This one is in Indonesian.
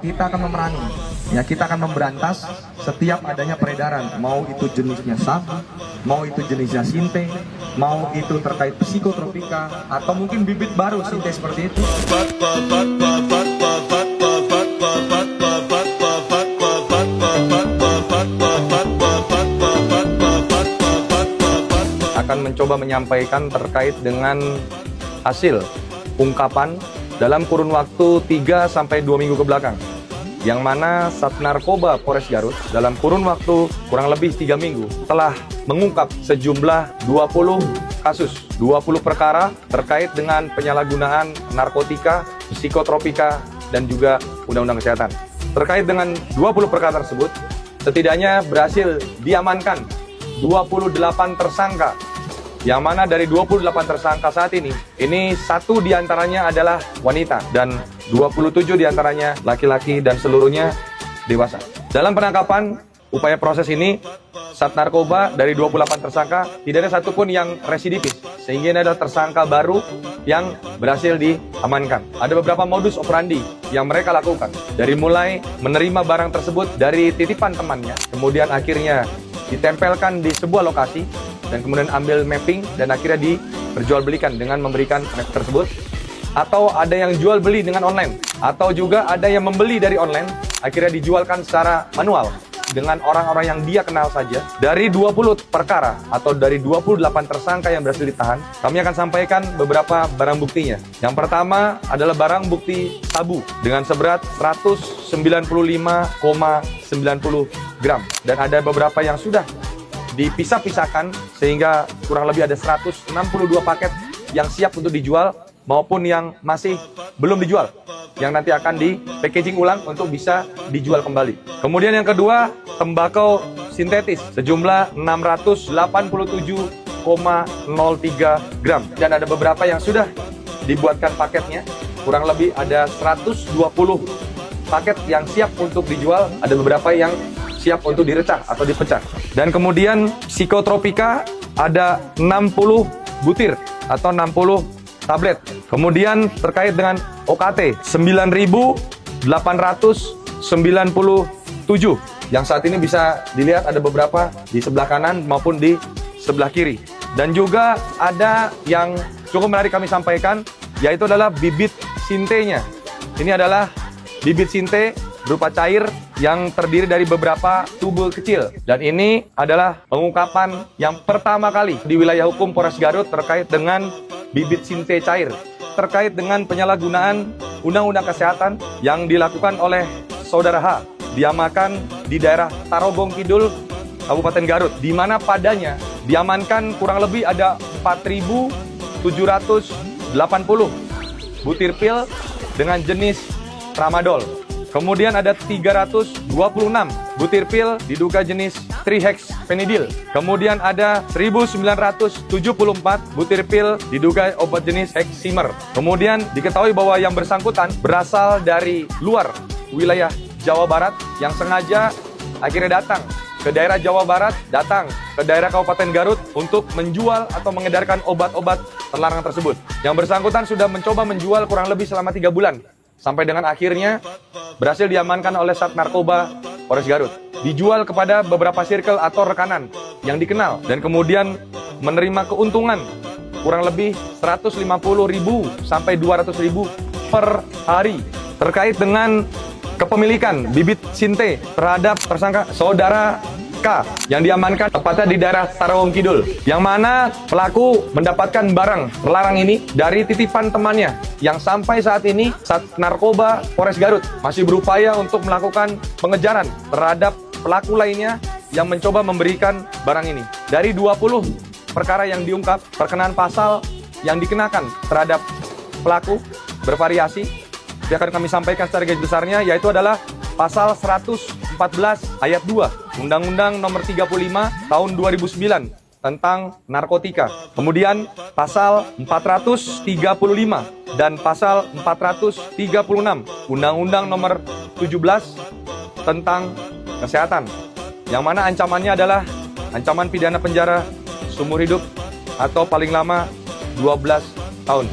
Kita akan memerangi, ya kita akan memberantas setiap adanya peredaran, mau itu jenisnya sabu, mau itu jenisnya sinte, mau itu terkait psikotropika, atau mungkin bibit baru sinte seperti itu. Akan mencoba menyampaikan terkait dengan hasil ungkapan dalam kurun waktu 3-2 minggu ke belakang, yang mana Sat Narkoba Polres Garut dalam kurun waktu kurang lebih 3 minggu telah mengungkap sejumlah 20 kasus, 20 perkara terkait dengan penyalahgunaan narkotika, psikotropika, dan juga Undang-Undang Kesehatan. Terkait dengan 20 perkara tersebut, setidaknya berhasil diamankan 28 tersangka, yang mana dari 28 tersangka saat ini 1 diantaranya adalah wanita dan 27 diantaranya laki-laki dan seluruhnya dewasa. Dalam penangkapan upaya proses ini, Sat Narkoba dari 28 tersangka tidak ada satupun yang residivis, sehingga ini adalah tersangka baru yang berhasil diamankan. Ada beberapa modus operandi yang mereka lakukan, dari mulai menerima barang tersebut dari titipan temannya, kemudian akhirnya ditempelkan di sebuah lokasi, dan kemudian ambil mapping dan akhirnya diperjualbelikan dengan memberikan map tersebut. Atau ada yang jual beli dengan online, atau juga ada yang membeli dari online akhirnya dijualkan secara manual dengan orang-orang yang dia kenal saja. Dari 20 perkara atau dari 28 tersangka yang berhasil ditahan, kami akan sampaikan beberapa barang buktinya. Yang pertama adalah barang bukti sabu dengan seberat 195,90 gram, dan ada beberapa yang sudah dipisah-pisahkan sehingga kurang lebih ada 162 paket yang siap untuk dijual maupun yang masih belum dijual, yang nanti akan di packaging ulang untuk bisa dijual kembali. Kemudian yang kedua, tembakau sintetis sejumlah 687,03 gram, dan ada beberapa yang sudah dibuatkan paketnya, kurang lebih ada 120 paket yang siap untuk dijual, ada beberapa yang siap untuk direcah atau dipecah. Dan kemudian psikotropika ada 60 butir atau 60 tablet. Kemudian terkait dengan OKT 9.897 yang saat ini bisa dilihat ada beberapa di sebelah kanan maupun di sebelah kiri. Dan juga ada yang cukup menarik kami sampaikan, yaitu adalah bibit sintenya. Ini adalah bibit sinte berupa cair yang terdiri dari beberapa tube kecil. Dan ini adalah pengungkapan yang pertama kali di wilayah hukum Polres Garut terkait dengan bibit sinte cair, terkait dengan penyalahgunaan Undang-Undang Kesehatan yang dilakukan oleh Saudara H, diamankan di daerah Tarogong Kidul, Kabupaten Garut, di mana padanya diamankan kurang lebih ada 4.780 butir pil dengan jenis tramadol. Kemudian ada 326 butir pil diduga jenis trihexpenidil. Kemudian ada 1974 butir pil diduga obat jenis Heximer. Kemudian diketahui bahwa yang bersangkutan berasal dari luar wilayah Jawa Barat yang sengaja akhirnya datang ke daerah Jawa Barat, datang ke daerah Kabupaten Garut untuk menjual atau mengedarkan obat-obat terlarang tersebut. Yang bersangkutan sudah mencoba menjual kurang lebih selama 3 bulan. Sampai dengan akhirnya berhasil diamankan oleh Sat Narkoba Polres Garut. Dijual kepada beberapa circle atau rekanan yang dikenal, dan kemudian menerima keuntungan kurang lebih 150.000 sampai 200.000 per hari. Terkait dengan kepemilikan bibit sinte terhadap tersangka Saudara K yang diamankan tepatnya di daerah Tarogong Kidul, yang mana pelaku mendapatkan barang terlarang ini dari titipan temannya, yang sampai saat ini Sat Narkoba Polres Garut masih berupaya untuk melakukan pengejaran terhadap pelaku lainnya yang mencoba memberikan barang ini. Dari 20 perkara yang diungkap, perkenaan pasal yang dikenakan terhadap pelaku bervariasi, yang akan kami sampaikan secara garis besarnya, yaitu adalah pasal 114 ayat 2 Undang-Undang Nomor 35 Tahun 2009 tentang narkotika. Kemudian pasal 435 dan pasal 436 Undang-Undang Nomor 17 tentang kesehatan, yang mana ancamannya adalah ancaman pidana penjara seumur hidup atau paling lama 12 tahun.